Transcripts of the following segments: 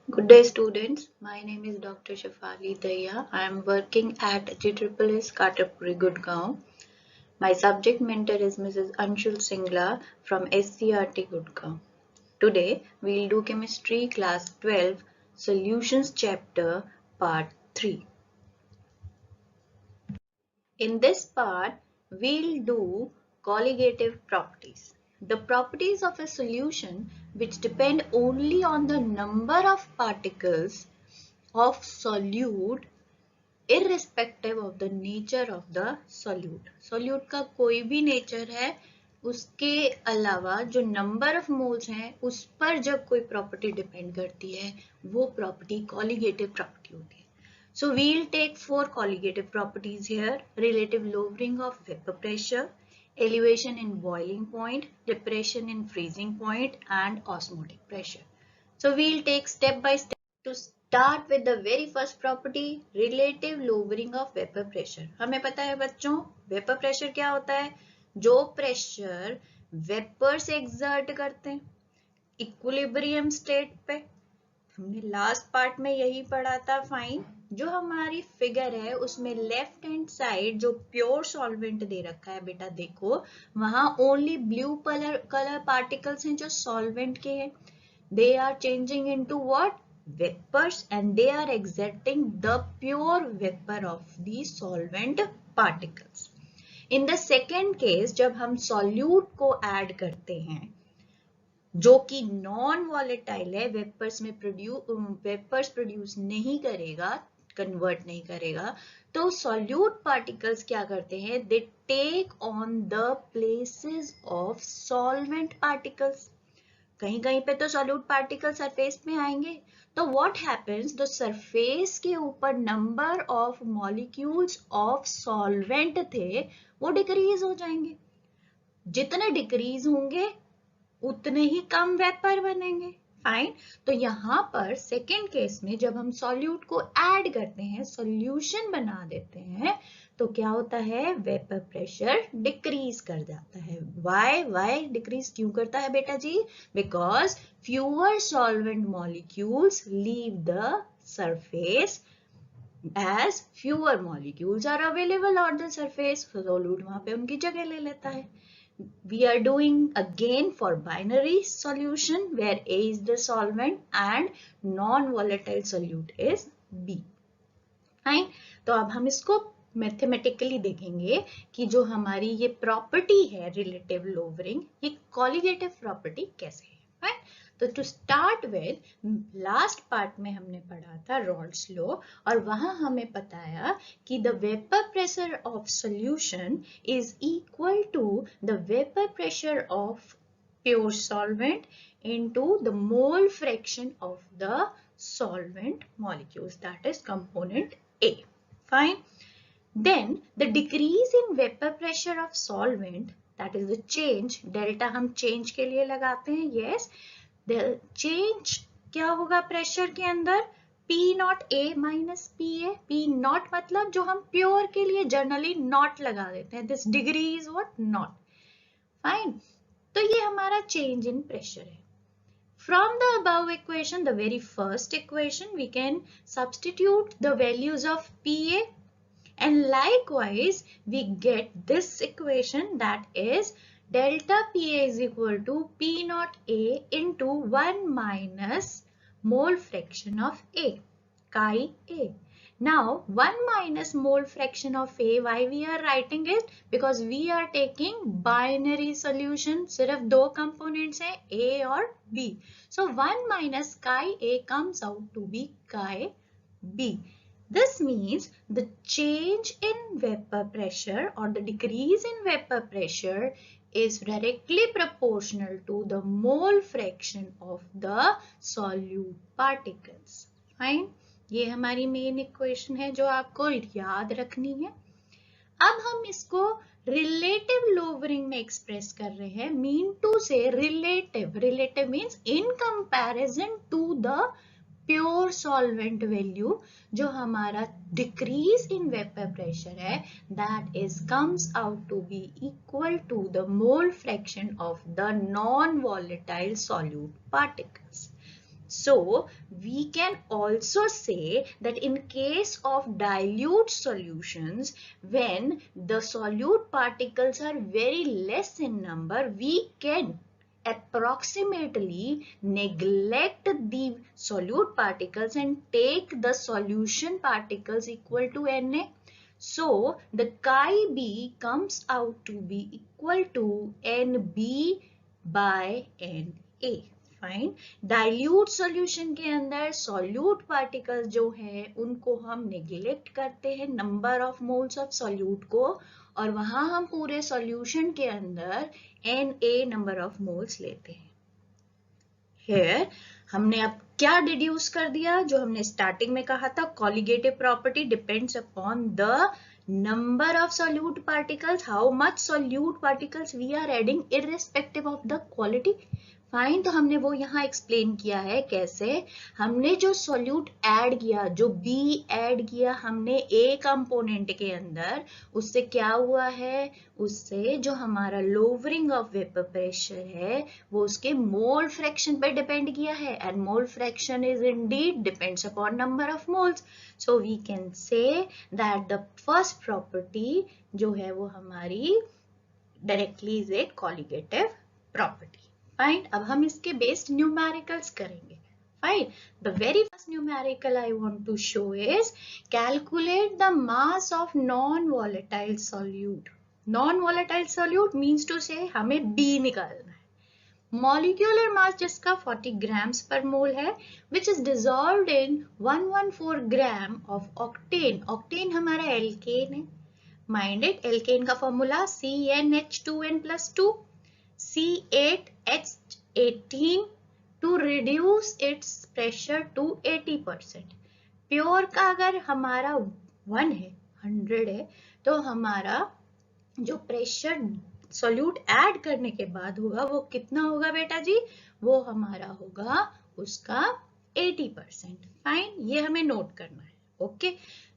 Good day, students. My name is Dr. Shafali Daya. I am working at GSSS Katarpuri, Gurgaon. My subject mentor is Mrs. Anshul Singla from SCRT Gurgaon. Today, we'll do Chemistry Class 12 Solutions Chapter Part 3. In this part, we'll do colligative properties. The properties of a solution which depend only on the number of particles of solute irrespective of the nature of the solute. Solute का कोई भी nature है उसके अलावा जो number of moles हैं उस पर जब कोई प्रॉपर्टी डिपेंड करती है वो प्रॉपर्टी कॉलिगेटिव प्रॉपर्टी होती है. So we'll take four colligative properties here: relative lowering of vapor pressure, elevation in boiling point, depression in freezing point, and osmotic pressure. So we'll take step by step. To start with the very first property, relative lowering of vapor pressure. हमें पता है बच्चों vapor pressure क्या होता है? जो pressure vapor से exert करते हैं equilibrium state पे. हमने लास्ट पार्ट में यही पढ़ा था. फाइन, जो हमारी फिगर है उसमें लेफ्ट हैंड साइड जो प्योर सॉल्वेंट दे रखा है बेटा, देखो वहां ओनली ब्लू कलर पार्टिकल्स हैं जो सॉल्वेंट के हैं. They are changing into what? Vapours, and they are exerting the pure vapour of the solvent particles. In the second case, जब हम सॉल्यूट को ऐड करते हैं जो कि नॉन वॉलेटाइल है, वेपर्स प्रोड्यूस नहीं करेगा, कन्वर्ट नहीं करेगा, तो सॉल्यूट पार्टिकल्स क्या करते हैं? They take on the places of solvent particles. कहीं कहीं पे तो सॉल्यूट पार्टिकल सरफेस में आएंगे, तो व्हाट हैपेंस, द सरफेस के ऊपर number of molecules of solvent थे वो डिक्रीज हो जाएंगे. जितने डिक्रीज होंगे उतने ही कम वेपर बनेंगे. फाइन, तो यहाँ पर सेकेंड केस में जब हम सॉल्यूट को ऐड करते हैं, सॉल्यूशन बना देते हैं, तो क्या होता है? वेपर प्रेशर डिक्रीज कर जाता है. वाई डिक्रीज क्यों करता है बेटा जी? Because fewer solvent molecules leave the surface as fewer molecules are available on the surface. Solute वहां पे उनकी जगह ले लेता है. We are doing again for binary solution where A is the solvent and non-volatile solute is B. Fine. तो अब हम इसको मैथमेटिकली देखेंगे कि जो हमारी ये प्रॉपर्टी है रिलेटिव लोवरिंग, ये कॉलिगेटिव प्रॉपर्टी कैसे है. Fine. तो to start with, last part में हमने पढ़ा था रॉल्स लॉ, और वहां हमें बताया कि the vapour pressure of solution is equal to the vapour pressure of pure solvent into the mole fraction of the solvent molecules, that is component A. Fine. Then the decrease in vapor pressure of solvent, that is the change, delta हम change के लिए लगाते हैं. Yes, change क्या होगा pressure के अंदर? P not A minus PA. P not मतलब जो हम प्योर के लिए जनरली नॉट लगा देते हैं, this degree is what? Not. Fine, तो ये हमारा चेंज इन प्रेशर है. From the above equation, the very first equation, we can substitute the values of PA, and likewise we get this equation, that is delta PA is equal to P naught A into 1 minus mole fraction of A, chi A. Now 1 minus mole fraction of A, why we are writing it? Because we are taking binary solution, सिर्फ दो components हैं A और B. So 1 minus chi A comes out to be chi B. This means the change in vapor pressure or the decrease in vapor pressure is directly proportional to the mole fraction of the solute particles. Fine. ये हमारी main equation है जो आपको याद रखनी है. अब हम इसको रिलेटिव लोवरिंग में एक्सप्रेस कर रहे हैं. Mean to say relative means in comparison to the pure solvent value, जो हमारा डिक्रीज इन वेपर प्रेशर है, that is comes out to be equal to the mole fraction of the non volatile solute particles. So we can also say that in case of dilute solutions, when the solute particles are very less in number, we can approximately neglect the solute particles and take the solution particles equal to Na. So the chi B comes out to be equal to Nb by Na. Fine. Dilute solution के अंदर solute particles जो है उनको हम neglect करते हैं number of moles of solute को, और वहां हम पूरे सॉल्यूशन के अंदर Na नंबर ऑफ मोल्स लेते हैं. Here हमने अब क्या डिड्यूस कर दिया, जो हमने स्टार्टिंग में कहा था, colligative property depends upon the number of solute particles, how much solute particles we are adding irrespective of the quality. Fine. तो हमने वो यहाँ एक्सप्लेन किया है कैसे. हमने जो सॉल्यूट ऐड किया, जो B ऐड किया हमने A कंपोनेंट के अंदर, उससे क्या हुआ है, उससे जो हमारा लोवरिंग ऑफ वेपर प्रेशर है वो उसके मोल फ्रैक्शन पे डिपेंड किया है, and mole fraction is indeed depends upon number of moles. So we can say that the first property जो है वो हमारी directly is a colligative property. Fine. अब हम इसके बेस्ड न्यूमेरिकल्स करेंगे. Fine. The very first numerical I want to show is calculate the mass of non volatile solute. Non volatile solute means to say हमें B निकालना है. Molecular mass जिसका 40 grams पर मोल है, which is dissolved in 114 gram of octane. Octane हमारा alkene है. Mind it, alkene का formula CnH2n+2 C8H18 to reduce its pressure to 80%. Pure का अगर हमारा 1 है, 100 है, तो हमारा जो प्रेशर सॉल्यूट ऐड करने के बाद होगा वो कितना होगा बेटा जी, वो हमारा होगा उसका 80%. फाइन. ये हमें नोट करना है. ओके.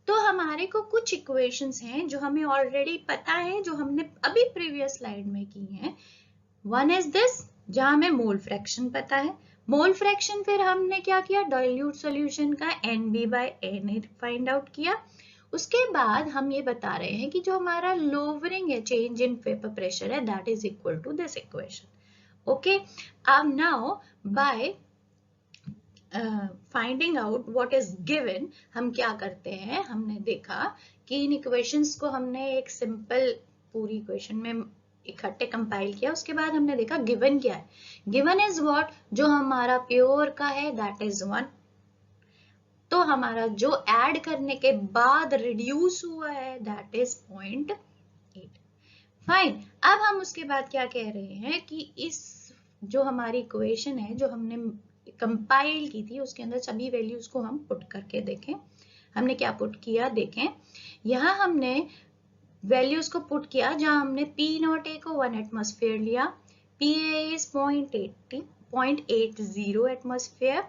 तो हमारे को कुछ इक्वेशंस हैं जो हमें ऑलरेडी पता है, जो हमने अभी प्रीवियस स्लाइड में की हैं. वन इज दिस, जहां हमें मोल फ्रैक्शन पता है. मोल फ्रैक्शन फिर हमने क्या किया, डाइल्यूट सॉल्यूशन का Nb/Na फाइंड आउट किया. उसके बाद हम ये बता रहे हैं कि जो हमारा लोवरिंग है, चेंज इन वेपर प्रेशर है, that is equal to this equation. Okay. अब now by finding out what is given, हम क्या करते हैं, हमने देखा कि इन इक्वेशंस को हमने एक सिंपल पूरी इक्वेशन में इकट्ठे कंपाइल किया. उसके बाद हमने देखा गिवन क्या है. गिवन इज व्हाट, जो हमारा प्योर का है दैट इज 1. तो हमारा जो ऐड करने के बाद रिड्यूस हुआ है दैट इज 0.8. फाइन. अब हम उसके बाद क्या कह रहे हैं कि इस जो हमारी इक्वेशन है जो हमने कंपाइल की थी उसके अंदर सभी वैल्यूज को हम पुट करके देखें. हमने क्या पुट किया देखें. यहाँ हमने वैल्यूज को पुट किया जहां हमने P0A को 1 एटमॉस्फेयर लिया, PA is 0.80 atmosphere,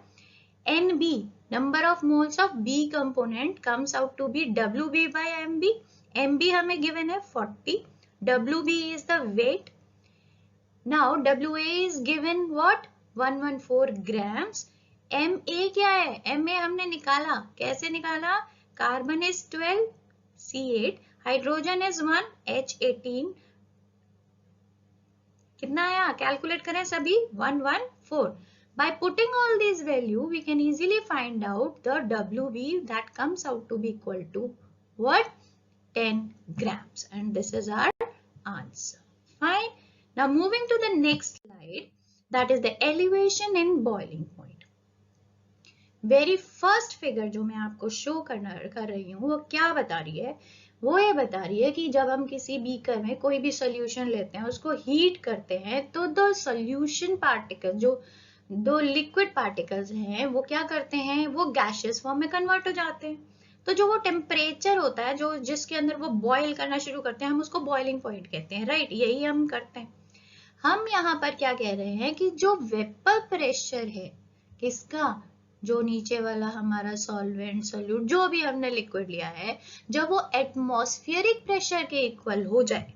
NB number of moles of B component comes out to be WB/MB. MB हमें given है 40, WB is the weight. Now WA is given what, 114 grams. MA क्या है, MA हमने निकाला, कैसे निकाला, carbon is 12, C8, hydrogen is 1, H18. कितना आया, कैलकुलेट करें सभी, 114. By putting all these value, we can easily find out the WB that comes out to be equal to what, 10 grams, and this is our answer. Fine. Now moving to the next slide, that is the elevation in boiling point. Very first figure जो मैं आपको show कर रही हूँ वो क्या बता रही है, वो ये बता रही है कि जब हम किसी बीकर में कोई भी सोल्यूशन लेते हैं, उसको हीट करते हैं, तो दो सोल्यूशन पार्टिकल, जो दो लिक्विड पार्टिकल्स हैं, वो क्या करते हैं, वो गैसियस फॉर्म में कन्वर्ट हो जाते हैं. तो जो वो टेम्परेचर होता है जो जिसके अंदर वो बॉयल करना शुरू करते हैं, हम उसको बॉइलिंग पॉइंट कहते हैं. राइट. यही हम करते हैं. हम यहाँ पर क्या कह रहे हैं कि जो वेपर प्रेशर है किसका, जो नीचे वाला हमारा सॉल्वेंट सॉल्यूट जो भी हमने लिक्विड लिया है, जब वो एटमॉस्फेरिक प्रेशर के इक्वल हो जाए,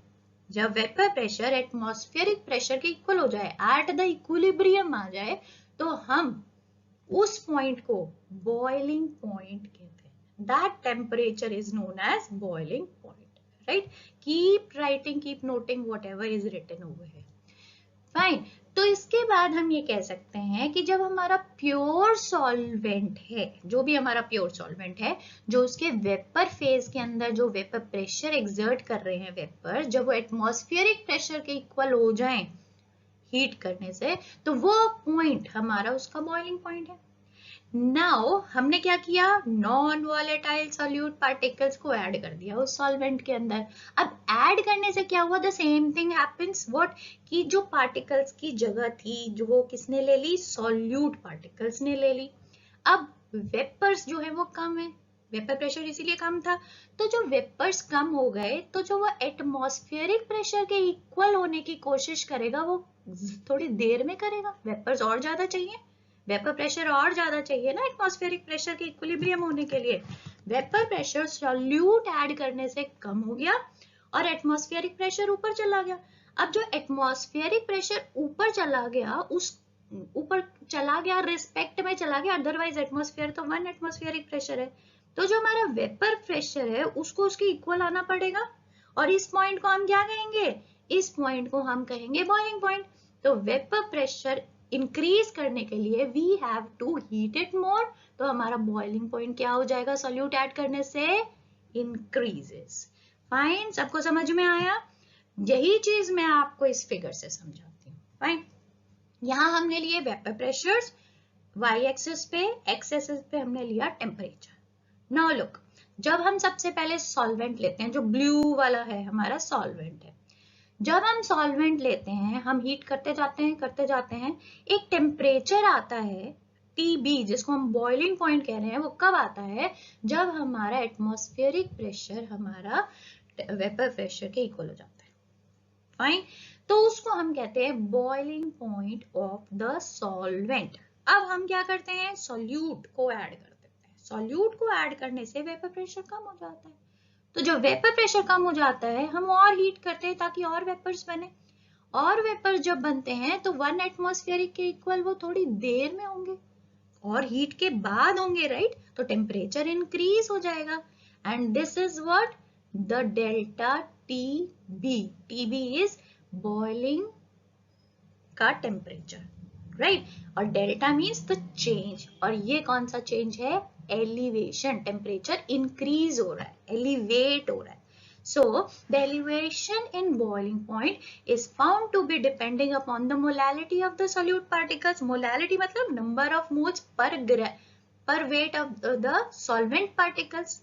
जब वेपर प्रेशर एटमॉस्फेरिक प्रेशर के इक्वल हो जाए, एट द इक्विलिब्रियम आ जाए, तो हम उस पॉइंट को बॉइलिंग पॉइंट कहते हैं। That temperature is known as boiling point, right? Keep writing, keep noting whatever is written over here. Fine. तो इसके बाद हम ये कह सकते हैं कि जब हमारा प्योर सॉल्वेंट है, जो भी हमारा प्योर सॉल्वेंट है, जो उसके वेपर फेज के अंदर जो वेपर प्रेशर एक्सर्ट कर रहे हैं वेपर, जब वो एटमॉस्फेरिक प्रेशर के इक्वल हो जाएं हीट करने से, तो वो पॉइंट हमारा उसका बॉइलिंग पॉइंट है। नाउ हमने क्या किया, नॉन वॉलेटाइल सॉल्यूट पार्टिकल्स को ऐड कर दिया उस सॉल्वेंट के अंदर। अब ऐड करने से क्या हुआ, the same thing happens what, कि जो पार्टिकल्स की जगह थी जो वो किसने ले ली, सॉल्यूट पार्टिकल्स ने ले ली। अब वेपर्स जो है वो कम है, वेपर प्रेशर इसीलिए कम था, तो जो वेपर्स कम हो गए तो जो वो एटमॉस्फेरिक प्रेशर के इक्वल होने की कोशिश करेगा वो थोड़ी देर में करेगा। वेपर्स और ज्यादा चाहिए, वेपर प्रेशर और ज्यादा चाहिए ना एटमॉस्फेरिक प्रेशर के इक्विलिब्रियम होने के लिए। वेपर प्रेशर सॉल्यूट ऐड करने से कम हो गया और एटमॉस्फेरिक प्रेशर ऊपर चला गया। अब जो एटमॉस्फेरिक प्रेशर ऊपर चला गया, उस ऊपर चला गया रिस्पेक्ट में चला गया, अदरवाइज एटमॉस्फेयर तो 1 एटमॉस्फेरिक प्रेशर है, तो जो हमारा वेपर प्रेशर है उसको उसके इक्वल आना पड़ेगा। और इस पॉइंट को हम क्या कहेंगे, इस पॉइंट को हम कहेंगे बॉइलिंग पॉइंट। तो वेपर प्रेशर इंक्रीज करने के लिए we have to heat it more, तो हमारा बॉइलिंग पॉइंट क्या हो जाएगा, सॉल्यूट ऐड करने से इंक्रीजेस। फाइन, सबको समझ में आया? यही चीज मैं आपको इस फिगर से समझाती हूँ। फाइन, यहां हमने लिए वेपर प्रेशर्स वाई एक्सिस पे, एक्स एक्सिस पे हमने लिया टेम्परेचर। नाउ लुक, जब हम सबसे पहले सॉल्वेंट लेते हैं, जो ब्लू वाला है हमारा सॉल्वेंट है, जब हम सॉल्वेंट लेते हैं हम हीट करते जाते हैं, एक टेम्परेचर आता है TB, जिसको हम बॉइलिंग पॉइंट कह रहे हैं। वो कब आता है, जब हमारा एटमॉस्फेरिक प्रेशर हमारा वेपर प्रेशर के इक्वल हो जाता है। फाइन, तो उसको हम कहते हैं boiling point of the solvent. अब हम क्या करते हैं, सॉल्यूट को ऐड कर देते हैं। सॉल्यूट को ऐड करने से वेपर प्रेशर कम हो जाता है, तो जब वेपर प्रेशर कम हो जाता है हम और हीट करते हैं ताकि और वेपर्स बने, और वेपर्स जब बनते हैं तो 1 एटमॉस्फेरिक के इक्वल वो थोड़ी देर में होंगे और हीट के बाद होंगे, राइट? तो टेम्परेचर इंक्रीज हो जाएगा and this is what, the delta TB। TB is boiling का टेम्परेचर, राइट? और डेल्टा मीन्स द चेंज, और ये कौन सा चेंज है, एलिवेशन। टेम्परेचर इंक्रीज हो रहा है, एलिवेट हो रहा है। So the elevation in boiling point is found to be depending upon the molality of the solute particles. Molality मतलब number of moles per weight of the solvent particles.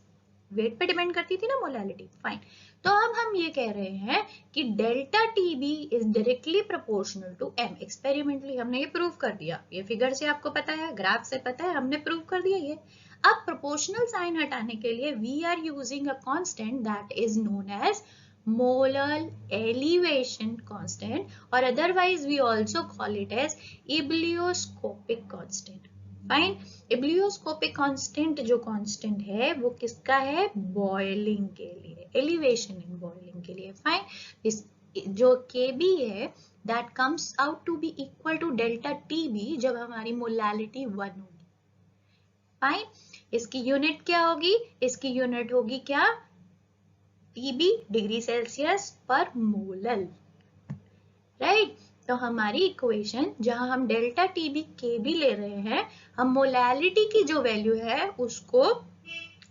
Weight पे depend करती थी ना molality. Fine, तो अब हम ये कह रहे हैं कि delta TB is directly proportional to M। Experimentally हमने ये प्रूव कर दिया, ये फिगर से आपको पता है, ग्राफ से पता है, हमने प्रूव कर दिया ये। अब प्रोपोर्शनल साइन हटाने के लिए we are using a constant that is known as molar elevation constant, और otherwise we also call it as ebullioscopic constant. Fine, ebullioscopic constant जो कांस्टेंट है वो किसका है, बॉइलिंग के लिए, एलिवेशन इन बॉइलिंग के लिए। फाइन, इस जो KB है that comes out to be equal to delta TB जब हमारी मोलैलिटी 1 होगी। फाइन, इसकी यूनिट क्या होगी, इसकी यूनिट होगी क्या, TB डिग्री सेल्सियस पर मोलल, राइट? तो हमारी इक्वेशन जहां हम डेल्टा TB KB ले रहे हैं, हम मोलैलिटी की जो वैल्यू है उसको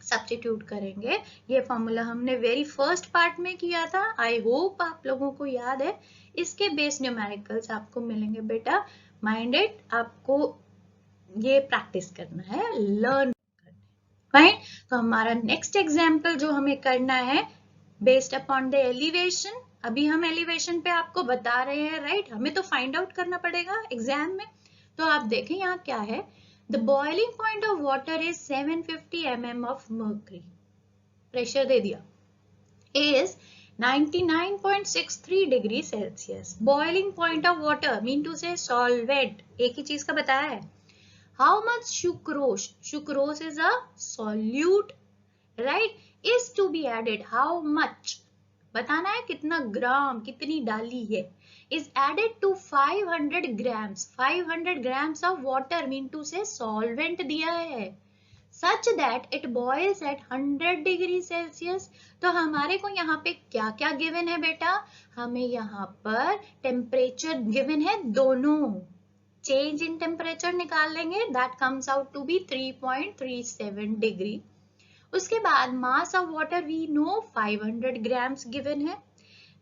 सब्स्टिट्यूट करेंगे। ये फॉर्मूला हमने वेरी फर्स्ट पार्ट में किया था, आई होप आप लोगों को याद है। इसके बेस न्यूमेरिकल्स आपको मिलेंगे बेटा, माइंडेड, आपको ये प्रैक्टिस करना है, लर्न करना है। फाइन, तो हमारा नेक्स्ट एग्जाम्पल जो हमें करना है बेस्ड अपॉन द एलिवेशन, अभी हम एलिवेशन पे आपको बता रहे हैं, राइट? हमें तो फाइंड आउट करना पड़ेगा एग्जाम में। तो आप देखें यहाँ क्या है, the boiling point of water is 750 mm of mercury, pressure दे दिया, is 99.63 degree Celsius. Boiling point of water mean to say solvent, एक ही चीज का बताया है। How much sucrose, sucrose is a solute, right, is to be added, how much, बताना है कितना ग्राम, कितनी डाली है, is added to 500 grams, 500 grams of water, mean to say solvent दिया है, such that it boils at 100 degree Celsius. तो हमारे को यहाँ पे क्या क्या गिवन है बेटा, हमें यहाँ पर टेम्परेचर गिवन है दोनों, चेंज इन टेम्परेचर निकाल लेंगे, that comes out to be 3.37 degree. उसके बाद mass of water we know 500 grams given है,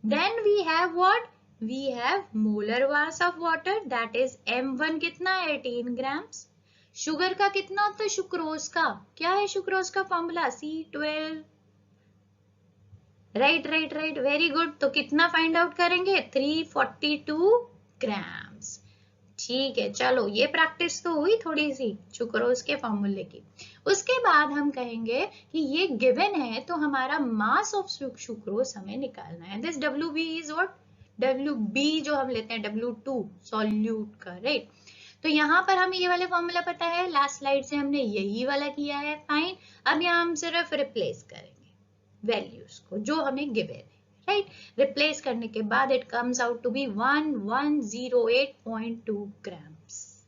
then we have what, we have molar mass of water that is m1 कितना 18 grams. Sugar का कितना होता है, सुक्रोज का, क्या है सुक्रोज का formula, C12, right right right, very good. तो कितना फाइंड आउट करेंगे, 342 ग्राम्स। ठीक है, चलो ये प्रैक्टिस तो हुई थोड़ी सी सुक्रोज के फॉर्मूले की। उसके बाद हम कहेंगे कि ये गिवन है तो हमारा मास ऑफ सुक्रोज हमें निकालना है। This WB is what, WB जो हम लेते हैं W2 सॉल्यूट का, राइट। तो यहाँ पर हमें ये वाला फॉर्मूला पता है, लास्ट स्लाइड से हमने यही वाला किया है, फाइन। अब यहाँ हम सिर्फ रिप्लेस करेंगे वैल्यूज को जो हमें गिवन है, राइट। रिप्लेस करने के बाद it comes out to be 1108.2 grams,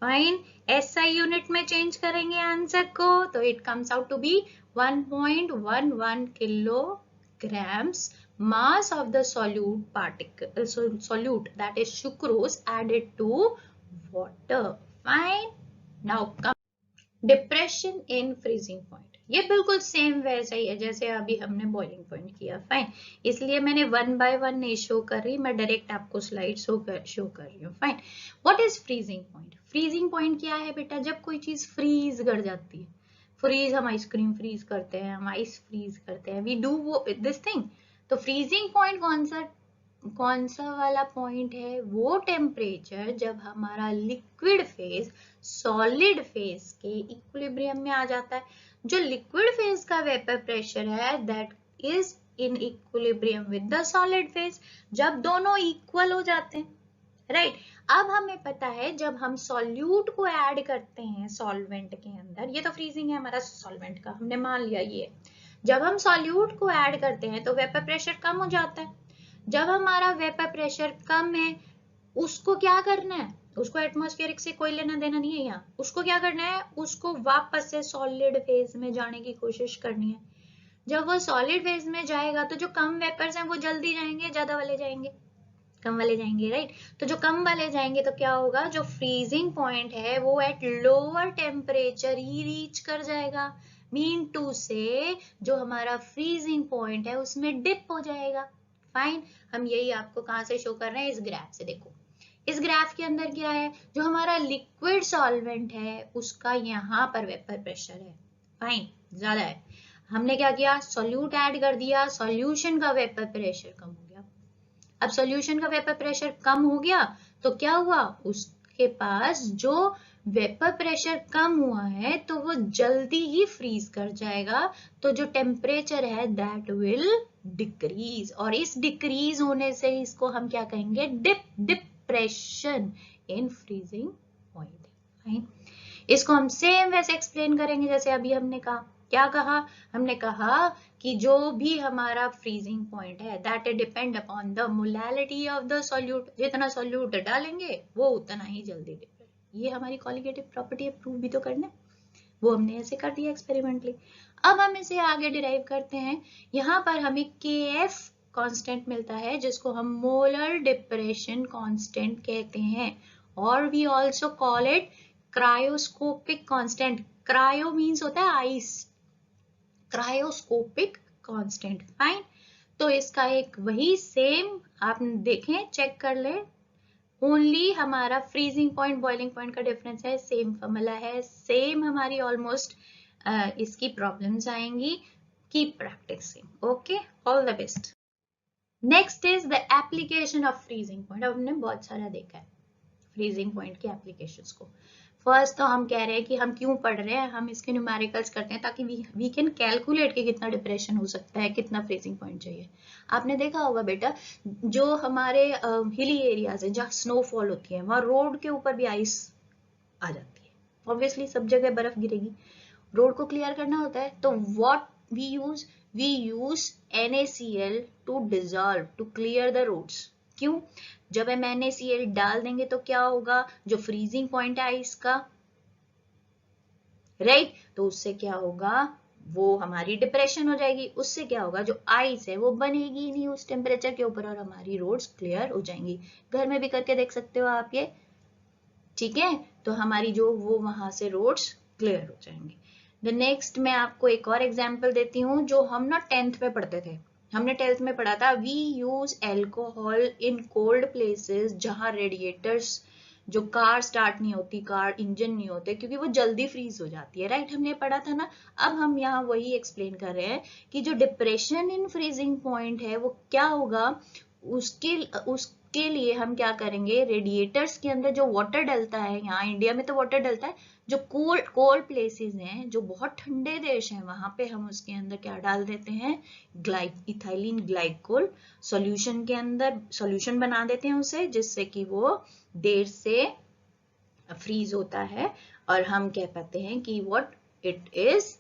fine. SI unit में चेंज करेंगे आंसर को तो it comes out to be 1.11 kilograms mass of the solute particle, solute that is sucrose added to water, fine. Now come depression in freezing point, ये बिल्कुल same वैसा ही है जैसे अभी हमने बॉइलिंग पॉइंट किया, फाइन। इसलिए मैंने 1 by 1 नहीं शो कर रही, मैं डायरेक्ट आपको स्लाइड शो कर रही हूँ, fine. What is freezing point, freezing point क्या है बेटा, जब कोई चीज फ्रीज कर जाती है, फ्रीज हम आइसक्रीम फ्रीज करते हैं, हम आइस फ्रीज करते हैं, वी डू दिस थिंग। तो फ्रीजिंग पॉइंट कौन सा वाला पॉइंट है, वो टेम्परेचर जब हमारा लिक्विड फेज सॉलिड फेज के इक्विलिब्रियम में आ जाता है। जो लिक्विड फेज का वेपर प्रेशर है that is in equilibrium with the solid phase, जब दोनों इक्वल हो जाते हैं, राइट। अब हमें पता है जब हम सॉल्यूट को ऐड करते हैं सॉल्वेंट के अंदर, ये तो फ्रीजिंग है हमारा सॉल्वेंट का, हमने मान लिया ये, जब हम सॉल्यूट को ऐड करते हैं तो वेपर प्रेशर कम हो जाता है। जब हमारा वेपर प्रेशर कम है, उसको क्या करना है, उसको एटमॉस्फेरिक से कोई लेना देना नहीं है यहाँ, उसको क्या करना है, उसको वापस से सॉलिड फेज में जाने की कोशिश करनी है। जब वो सॉलिड फेज में जाएगा तो जो कम वेपर्स हैं वो जल्दी जाएंगे, ज्यादा वाले जाएंगे, कम वाले जाएंगे, राइट। तो जो कम वाले जाएंगे तो क्या होगा, जो फ्रीजिंग पॉइंट है वो at lower temperature he reach कर जाएगा, मीन टू से जो हमारा फ्रीजिंग पॉइंट है उसमें डिप हो जाएगा, फाइन। हम यही आपको कहां से शो कर रहे हैं, इस ग्राफ से। देखो इस ग्राफ के अंदर क्या है, जो हमारा लिक्विड सॉल्वेंट है उसका यहाँ पर वेपर प्रेशर है, फाइन, ज्यादा है। हमने क्या किया, सॉल्यूट ऐड कर दिया, सॉल्यूशन का वेपर प्रेशर कम हो गया। अब सॉल्यूशन का वेपर प्रेशर कम हो गया तो क्या हुआ, उसके पास जो वेपर प्रेशर कम हुआ है तो वो जल्दी ही फ्रीज कर जाएगा, तो जो टेम्परेचर है दैट विल डिक्रीज, और इस डिक्रीज होने से इसको हम क्या कहेंगे, depression in freezing point, fine. इसको हम सेम वैसे एक्सप्लेन करेंगे जैसे अभी हमने कहा, क्या कहा, हमने कहा कि जो भी हमारा फ्रीजिंग पॉइंट है that depend upon the molality of the solute, जितना सॉल्यूट डालेंगे वो उतना ही जल्दी डिपेंड, ये हमारी कॉलिगेटिव प्रॉपर्टी है, प्रूव भी तो करना है, वो हमने ऐसे कर दिया एक्सपेरिमेंटली। अब हम इसे आगे डिराइव करते हैं, यहाँ पर हमें KF कांस्टेंट मिलता है जिसको हम मोलर डिप्रेशन कांस्टेंट कहते हैं, और we also call it cryoscopic constant. Cryo means होता है आइस, क्रायोस्कोपिक कांस्टेंट, फाइन। तो इसका एक वही सेम आप देखें, चेक कर ले, ओनली हमारा फ्रीजिंग पॉइंट बॉइलिंग पॉइंट का डिफरेंस है, सेम फॉर्मूला है, सेम हमारी ऑलमोस्ट इसकी प्रॉब्लम्स आएंगी, keep practising, okay, all the best. Next is the application of freezing point. अब हमने बहुत सारा देखा है फ्रीजिंग पॉइंट की एप्लीकेशंस को। फर्स्ट तो हम कह रहे हैं कि हम क्यों पढ़ रहे हैं, हम इसके न्यूमेरिकल्स करते हैं ताकि वी कैन कैलकुलेट कि कितना डिप्रेशन हो सकता है, कितना फ्रीजिंग पॉइंट चाहिए। आपने देखा होगा बेटा, जो हमारे हिली एरियाज है जहाँ स्नोफॉल होती है वहां रोड के ऊपर भी आइस आ जाती है, ऑब्वियसली सब जगह बर्फ गिरेगी, रोड को क्लियर करना होता है, तो what we use, we use NaCl to dissolve to clear the roads. क्यों? जब हम NaCl डाल देंगे तो क्या होगा, जो फ्रीजिंग पॉइंट है आइस का, राइट, तो उससे क्या होगा, वो हमारी डिप्रेशन हो जाएगी, उससे क्या होगा, जो आइस है वो बनेगी नहीं उस टेम्परेचर के ऊपर और हमारी रोड्स क्लियर हो जाएंगी। घर में भी करके देख सकते हो आप ये, ठीक है, तो हमारी जो वो वहां से रोड्स क्लियर हो जाएंगे। द नेक्स्ट मैं आपको एक और एग्जांपल देती हूँ जो हम ना 10th में पढ़ते थे, हमने 10th में पढ़ा था, we use alcohol in cold places, जहां रेडिएटर्स, जो कार स्टार्ट नहीं होती, कार इंजन नहीं होते, क्योंकि वो जल्दी फ्रीज हो जाती है, राइट, हमने पढ़ा था ना। अब हम यहाँ वही एक्सप्लेन कर रहे हैं कि जो डिप्रेशन इन फ्रीजिंग पॉइंट है वो क्या होगा, उसके लिए हम क्या करेंगे, रेडिएटर्स के अंदर जो वाटर डलता है, यहाँ इंडिया में तो वाटर डलता है, जो कोल्ड प्लेसेस हैं, जो बहुत ठंडे देश हैं, वहां पे हम उसके अंदर क्या डाल देते हैं, इथाइलिन ग्लाइकोल सॉल्यूशन के अंदर, सॉल्यूशन बना देते हैं उसे, जिससे कि वो देर से फ्रीज होता है और हम कह पाते हैं कि what it is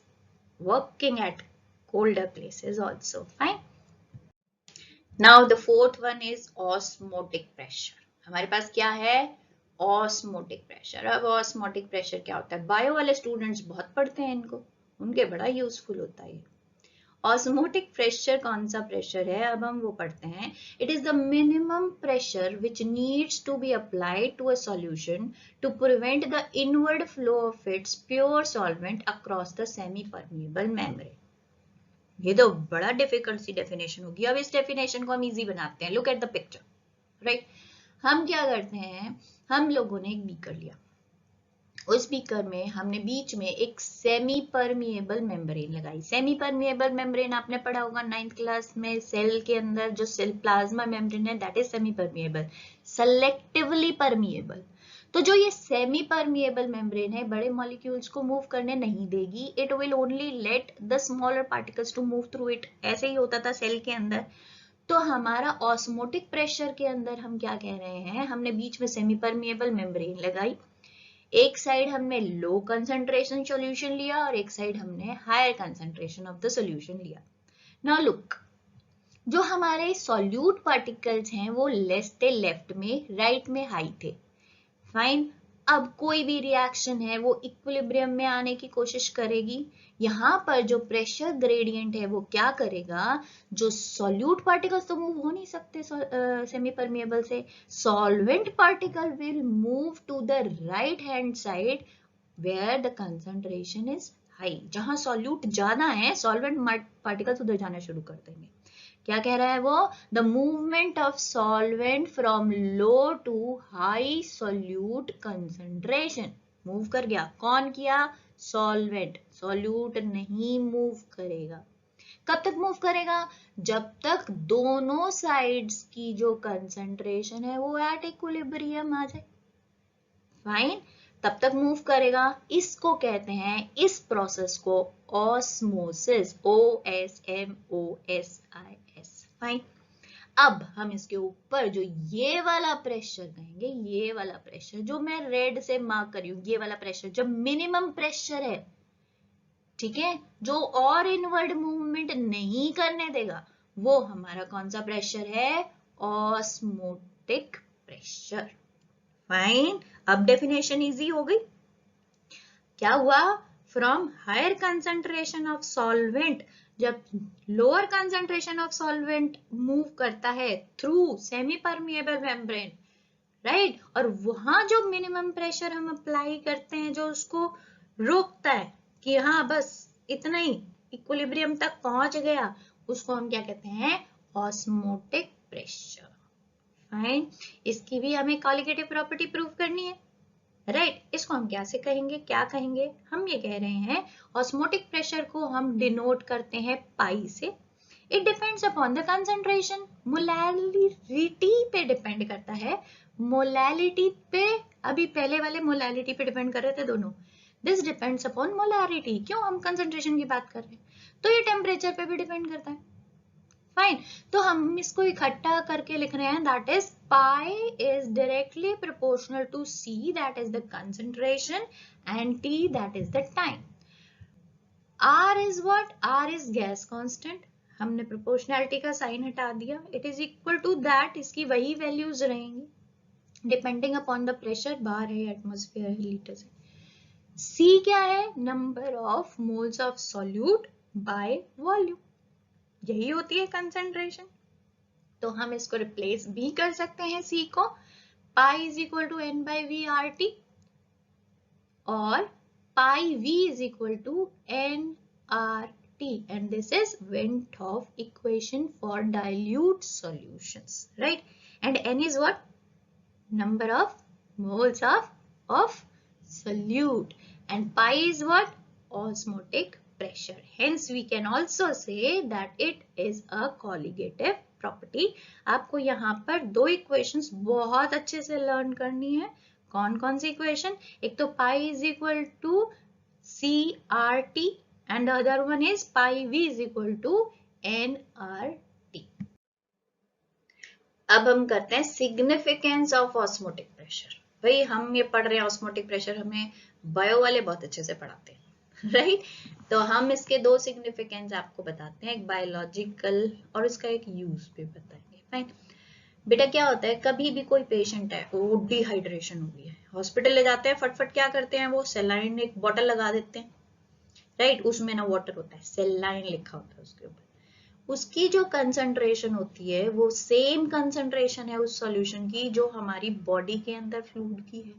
working at colder places also. Fine. Now the fourth one is osmotic pressure. हमारे पास क्या है, osmotic pressure. अब osmotic pressure क्या होता है, बायो वाले स्टूडेंट्स बहुत पढ़ते हैं इनको, उनके बड़ा यूजफुल होता है। ऑस्मोटिक प्रेशर कौन सा प्रेशर है, अब हम वो पढ़ते हैं। It is the minimum pressure which needs to be applied to a solution to prevent the inward flow of its pure solvent across the semi permeable membrane. ये तो बड़ा डिफिकल्ट सी डेफिनेशन होगी। अब इस डेफिनेशन को हम इजी बनाते हैं। Look at the picture, right. हम क्या करते हैं, हम लोगों ने एक बीकर लिया, उस बीकर में हमने बीच में एक सेमी परमिएबल मेम्ब्रेन लगाई। सेमी परमिएबल मेम्ब्रेन आपने पढ़ा होगा 9th क्लास में, सेल के अंदर जो सेल प्लाज्मा मेम्ब्रेन है that is semi permeable, selectively permeable. तो जो ये सेमी परमिएबल मेम्ब्रेन है, बड़े मॉलिक्यूल्स को मूव करने नहीं देगी, it will only let the smaller particles to move through it. ऐसे ही होता था सेल के अंदर। तो हमारा ऑस्मोटिक प्रेशर के अंदर हम क्या कह रहे हैं, हमने बीच में सेमी परमिएबल मेम्ब्रेन लगाई, एक साइड हमने लो कंसंट्रेशन सॉल्यूशन लिया और एक साइड हमने higher concentration of the solution लिया। नाउ लुक, जो हमारे सॉल्यूट पार्टिकल्स हैं वो लेस थे लेफ्ट में, राइट में हाई थे। फाइन। अब कोई भी रिएक्शन है वो इक्विलिब्रियम में आने की कोशिश करेगी। यहाँ पर जो प्रेशर ग्रेडियंट है वो क्या करेगा, जो सॉल्यूट पार्टिकल्स तो मूव हो नहीं सकते सेमी परमिएबल से, solvent particle will move to the right hand side where the concentration is high. जहां सॉल्यूट ज्यादा है, सॉल्वेंट पार्टिकल्स उधर जाना शुरू कर देंगे। क्या कह रहा है वो, the movement of solvent from low to high solute concentration. Move कर गया, कौन किया, सॉल्वेंट। सॉल्यूट नहीं मूव करेगा। कब तक मूव करेगा, जब तक दोनों साइड्स की जो कंसंट्रेशन है वो एट इक्विलिब्रियम आ जाए। फाइन, तब तक मूव करेगा। इसको कहते हैं, इस प्रोसेस को ऑस्मोसिस, OSMOSIS। फाइन। अब हम इसके ऊपर जो ये वाला प्रेशर कहेंगे, ये वाला प्रेशर जो मैं रेड से मार्क कर रही हूं, ये वाला प्रेशर जब मिनिमम प्रेशर है, ठीक है, जो और इनवर्ड मूवमेंट नहीं करने देगा, वो हमारा कौन सा प्रेशर है, ऑस्मोटिक प्रेशर। फाइन। अब डेफिनेशन इजी हो गई। क्या हुआ, from higher concentration of solvent, जब lower concentration of solvent move करता है through semi permeable membrane, right, और वहां जो मिनिमम प्रेशर हम अप्लाई करते हैं, जो उसको रोकता है कि हाँ बस इतना ही, इक्विलिब्रियम तक पहुंच गया, उसको हम क्या कहते हैं, ऑस्मोटिक प्रेशर। फाइन। इसकी भी हमें कॉलिगेटिव प्रॉपर्टी प्रूव करनी है, राइट। इसको हम क्या से कहेंगे, क्या कहेंगे, हम ये कह रहे हैं ऑस्मोटिक प्रेशर को हम डिनोट करते हैं पाई से। It depends upon the concentration, molality पे डिपेंड करता है, मोलैलिटी पे, अभी पहले वाले मोलैलिटी पे डिपेंड कर रहे थे दोनों, दिस डिपेंड्स अपॉन मोलैरिटी। क्यों, हम कंसंट्रेशन की बात कर रहे हैं, तो ये टेम्परेचर पे भी डिपेंड करता है। फाइन। तो हम इसको इकट्ठा करके लिख रहे हैं, that is pi is directly proportional to C, that is the concentration, and T that is the time. R is what? R is gas constant. हमने प्रोपोर्शनैलिटी का साइन हटा दिया. It is equal to that, इसकी वही values रहेंगी depending upon the pressure. Bar है, atmosphere है, litre से. C क्या है? Number of moles of solute by volume. यही होती है कंसेंट्रेशन. तो हम इसको रिप्लेस भी कर सकते हैं C को. Pi is equal to N by V R T और pi V is equal to nRT, and this is Went Hoff equation for dilute solutions, right? And N is what? Number of moles of solute, and pi is what? Osmotic pressure. Hence we can also say that it is a colligative property. आपको यहाँ पर दो equations बहुत अच्छे से learn करनी है. कौन कौन सी इक्वेशन? एक तो pi is equal to CRT and the other one is pi V is equal to nRT. अब हम करते हैं सिग्निफिकेंस ऑफ ऑस्मोटिक प्रेशर. भाई हम ये पढ़ रहे हैं ऑस्मोटिक प्रेशर, हमें बायो वाले बहुत अच्छे से पढ़ाते हैं, राइट? तो हम इसके दो सिग्निफिकेंस आपको बताते हैं, एक बायोलॉजिकल और इसका एक यूज भी बताएंगे. फाइन बेटा, क्या होता है, कभी भी कोई पेशेंट है वो डिहाइड्रेशन हो गई है, हॉस्पिटल ले जाते हैं, फटफट क्या करते हैं, वो सेलाइन एक बॉटल लगा देते हैं, राइट? उसमें ना वाटर होता है, सेलाइन लिखा होता है उसके ऊपर. उसकी जो कंसंट्रेशन होती है वो सेम कंसंट्रेशन है उस सॉल्यूशन की जो हमारी बॉडी के अंदर फ्लूइड की है,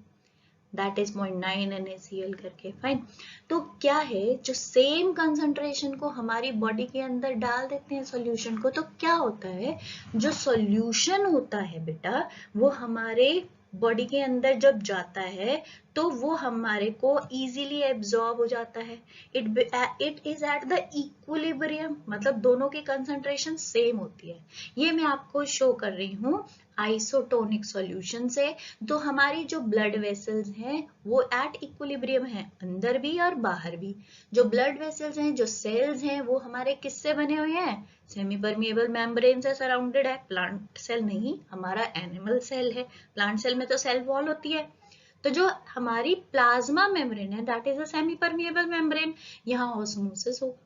दैट इज 0.9 NaCl करके. फाइन. तो क्या है, जो सेम कंसंट्रेशन को हमारी बॉडी के अंदर डाल देते हैं सॉल्यूशन को, तो क्या होता है, जो सॉल्यूशन होता है बेटा वो हमारे बॉडी के अंदर जब जाता है तो वो हमारे को इजीली एब्जॉर्ब हो जाता है. It is at the equilibrium, मतलब दोनों की कंसंट्रेशन सेम होती है. ये मैं आपको शो कर रही हूँ आइसोटोनिक सॉल्यूशन से. तो हमारी जो ब्लड वेसल्स हैं वो एट इक्विलिब्रियम है, अंदर भी और बाहर भी. जो ब्लड वेसल्स हैं, जो सेल्स हैं, वो हमारे किससे बने हुए हैं? सेमी परमिएबल मेम्ब्रेन से सराउंडेड है. प्लांट सेल नहीं, हमारा एनिमल सेल है. प्लांट सेल में तो सेल वॉल होती है. तो जो हमारी प्लाज्मा मेम्ब्रेन है that is a semi permeable membrane, यहाँ ऑस्मोसिस होगा,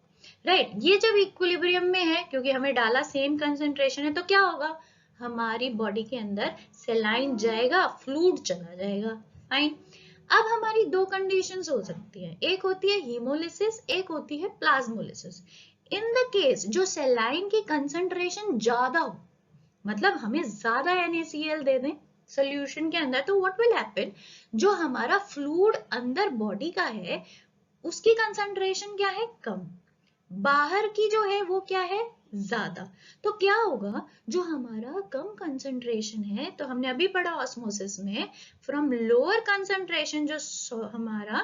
राइट? ये जब इक्विलिब्रियम में है, क्योंकि हमें डाला सेम कंसंट्रेशन है, तो क्या होगा, हमारी बॉडी के अंदर सेलाइन जाएगा, फ्लूइड चला जाएगा. फाइन. अब हमारी दो कंडीशंस हो सकती है, एक होती है हीमोलिसिस, एक होती है प्लाज्मोलिसिस. इन द केस जो सेलाइन की कंसंट्रेशन ज्यादा हो, मतलब हमें ज्यादा NaCl दे दें सोल्यूशन के अंदर, तो व्हाट विल हैपन, जो हमारा फ्लूइड अंदर बॉडी का है उसकी कंसंट्रेशन क्या है, कम, बाहर की जो है वो क्या है, ज्यादा. तो क्या होगा, जो हमारा कम कंसंट्रेशन है, तो हमने अभी पढ़ा ऑस्मोसिस में, फ्रॉम लोअर कंसंट्रेशन जो हमारा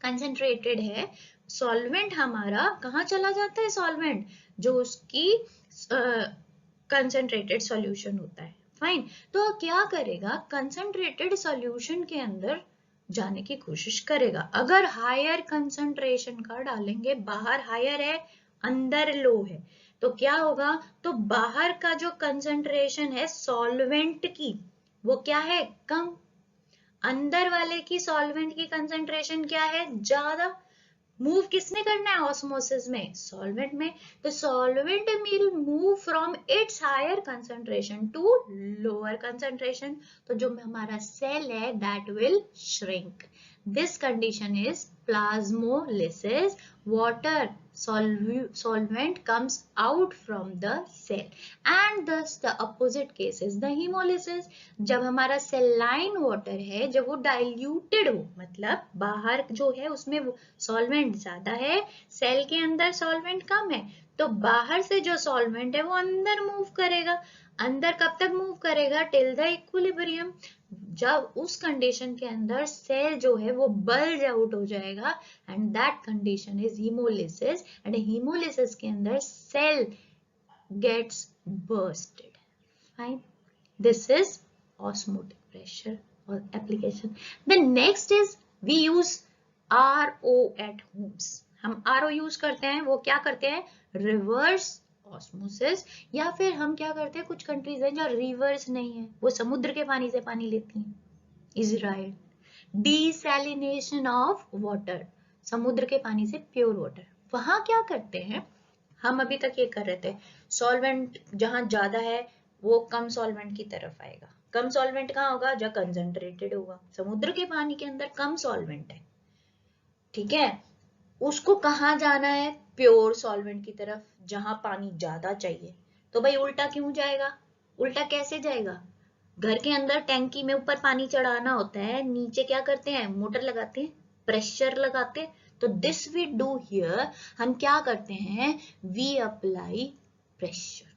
कंसंट्रेटेड है, सॉल्वेंट हमारा कहाँ चला जाता है, सॉल्वेंट जो उसकी कंसंट्रेटेड सॉल्यूशन होता है. फाइन. तो क्या करेगा, कंसंट्रेटेड सॉल्यूशन के अंदर जाने की कोशिश करेगा. अगर हायर कंसंट्रेशन का डालेंगे, बाहर हायर है, अंदर लो है, तो क्या होगा, तो बाहर का जो कंसंट्रेशन है सॉल्वेंट की वो क्या है, कम. अंदर वाले की सॉल्वेंट की कंसंट्रेशन क्या है, ज्यादा. मूव किसने करना है ऑस्मोसिस में, सॉल्वेंट में. तो solvent will move from its higher concentration to lower concentration. तो जो हमारा सेल है that will shrink. This condition is plasmolysis. water solvent comes out from the cell, and thus the opposite case is the hemolysis. जब हमारा saline water है, जब वो diluted हो, मतलब बाहर जो है उसमें सॉल्वेंट ज्यादा है, सेल के अंदर सॉल्वेंट कम है, तो बाहर से जो सॉल्वेंट है वो अंदर मूव करेगा. अंदर कब तक मूव करेगा, टिल द इक्विलिब्रियम. जब उस कंडीशन के अंदर सेल जो है वो बल्ज आउट हो जाएगा, and that condition is haemolysis. And haemolysis के अंदर cell gets bursted. Fine. This is osmotic pressure और application. The next is we use RO at homes. हम RO यूज करते हैं, वो क्या करते हैं, रिवर्स ऑस्मोसिस. या फिर हम क्या करते हैं, कुछ कंट्रीज हैं जहाँ रिवर्स नहीं है, वो समुद्र के पानी से पानी लेती हैं. इजराइल. डिसैलिनेशन ऑफ वाटर, समुद्र के पानी से प्योर वाटर. वहां क्या करते हैं, हम अभी तक ये कर रहे थे, सॉल्वेंट जहां ज्यादा है वो कम सॉल्वेंट की तरफ आएगा। कम सॉल्वेंट कहाँ होगा, जहाँ कंसंट्रेटेड होगा। समुद्र के पानी के अंदर कम सॉल्वेंट है, ठीक है, उसको कहाँ जाना है, प्योर सॉल्वेंट की तरफ, जहां पानी ज्यादा चाहिए। तो भाई उल्टा क्यों जाएगा, उल्टा कैसे जाएगा, घर के अंदर टैंकी में ऊपर पानी चढ़ाना होता है, नीचे क्या करते हैं, मोटर लगाते हैं, प्रेशर लगाते हैं। तो दिस वी डू हियर, हम क्या करते हैं, we apply pressure.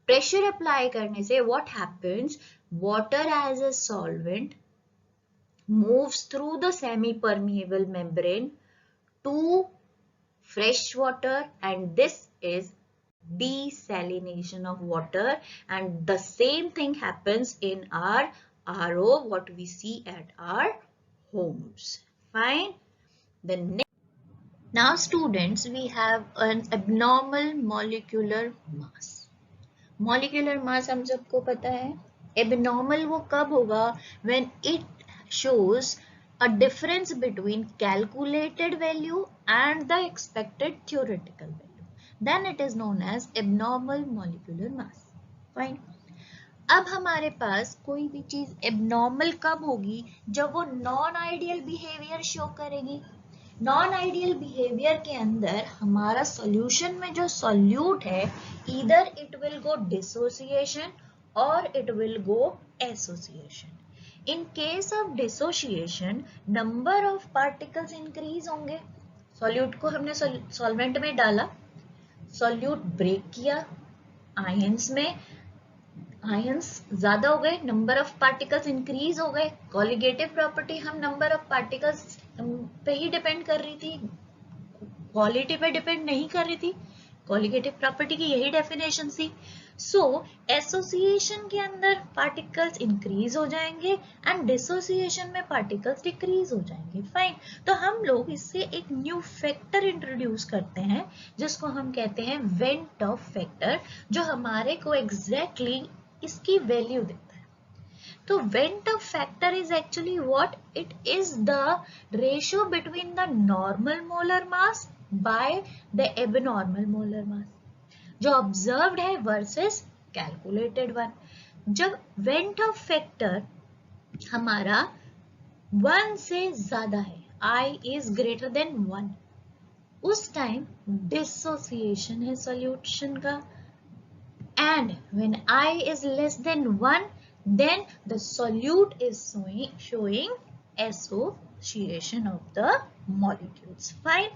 Pressure apply करने से what happens, water as a solvent moves through the semi-permeable membrane to fresh water, and this is desalination of water, and the same thing happens in our RO, what we see at our homes. Fine. The next, now students, we have an abnormal molecular mass. Molecular mass हम सबको पता है, abnormal वो कब होगा, when it shows a difference between calculated value and the expected theoretical value, then it is known as abnormal molecular mass. Fine. अब हमारे पास कोई भी चीज abnormal कब होगी, जब वो नॉन आइडियल बिहेवियर शो करेगी। नॉन आइडियल बिहेवियर के अंदर हमारा सॉल्यूशन में जो सॉल्यूट है, either it will go dissociation और it will go association. In case of dissociation number of particles increase होंगे। सॉल्यूट को हमने सॉल्वेंट में डाला, सॉल्यूट ब्रेक किया आयंस में, आयंस ज्यादा हो गए, नंबर ऑफ पार्टिकल्स इंक्रीज हो गए। कॉलिगेटिव प्रॉपर्टी हम नंबर ऑफ पार्टिकल्स पे ही डिपेंड कर रही थी, क्वालिटी पे डिपेंड नहीं कर रही थी। कॉलिगेटिव प्रॉपर्टी की यही डेफिनेशन थी। सो एसोसिएशन के अंदर पार्टिकल्स इंक्रीज हो जाएंगे एंड डिसोसिएशन में पार्टिकल्स डिक्रीज हो जाएंगे। फाइन। तो हम लोग इससे एक न्यू फैक्टर इंट्रोड्यूस करते हैं जिसको हम कहते हैं वेंट ऑफ फैक्टर, जो हमारे को एग्जैक्टली इसकी वैल्यू देता है। तो went of factor is actually what, it is the ratio between the normal molar mass by the abnormal molar mass, जो ऑब्जर्व्ड है वर्सेस कैलकुलेटेड वन। जब वेंट ऑफ फैक्टर हमारा 1 से ज्यादा है, I इज ग्रेटर देन 1, उस time dissociation है solution का, and when I is less than 1, then the solute is showing association of the molecules. Fine.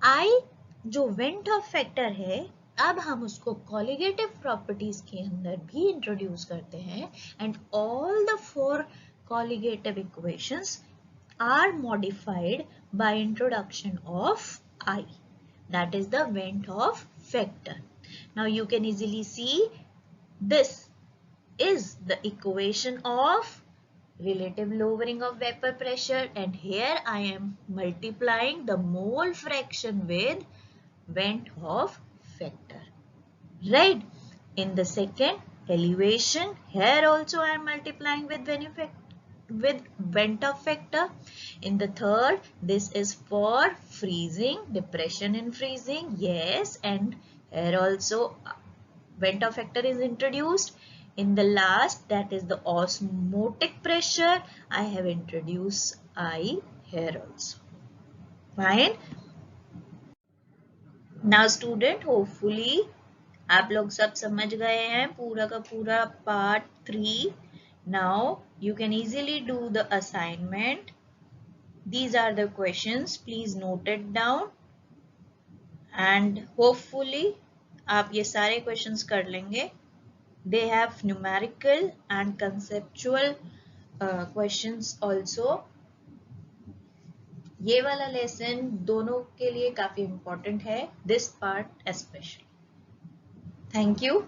I जो वेंट ऑफ फैक्टर है, अब हम उसको कॉलिगेटिव प्रॉपर्टीज के अंदर भी इंट्रोड्यूस करते हैं, and all the 4 colligative equations are modified by introduction of I. That is the Vent of factor. Now you can easily see this is the equation of relative lowering of vapor pressure, and here I am multiplying the mole fraction with Vent of factor. Right? In the second elevation, here also I am multiplying with vent of factor. In the third, this is for freezing, depression in freezing, yes, and here also vent of factor is introduced. In the last, that is the osmotic pressure, I have introduced I here also. Fine. Now student, hopefully आप लोग सब समझ गए हैं पूरा का पूरा part 3. Now you can easily do the assignment. These are the questions. Please note it down. And hopefully आप ये सारे questions कर लेंगे. They have numerical and conceptual questions also. ये वाला lesson दोनों के लिए काफी important है. This part especially. Thank you.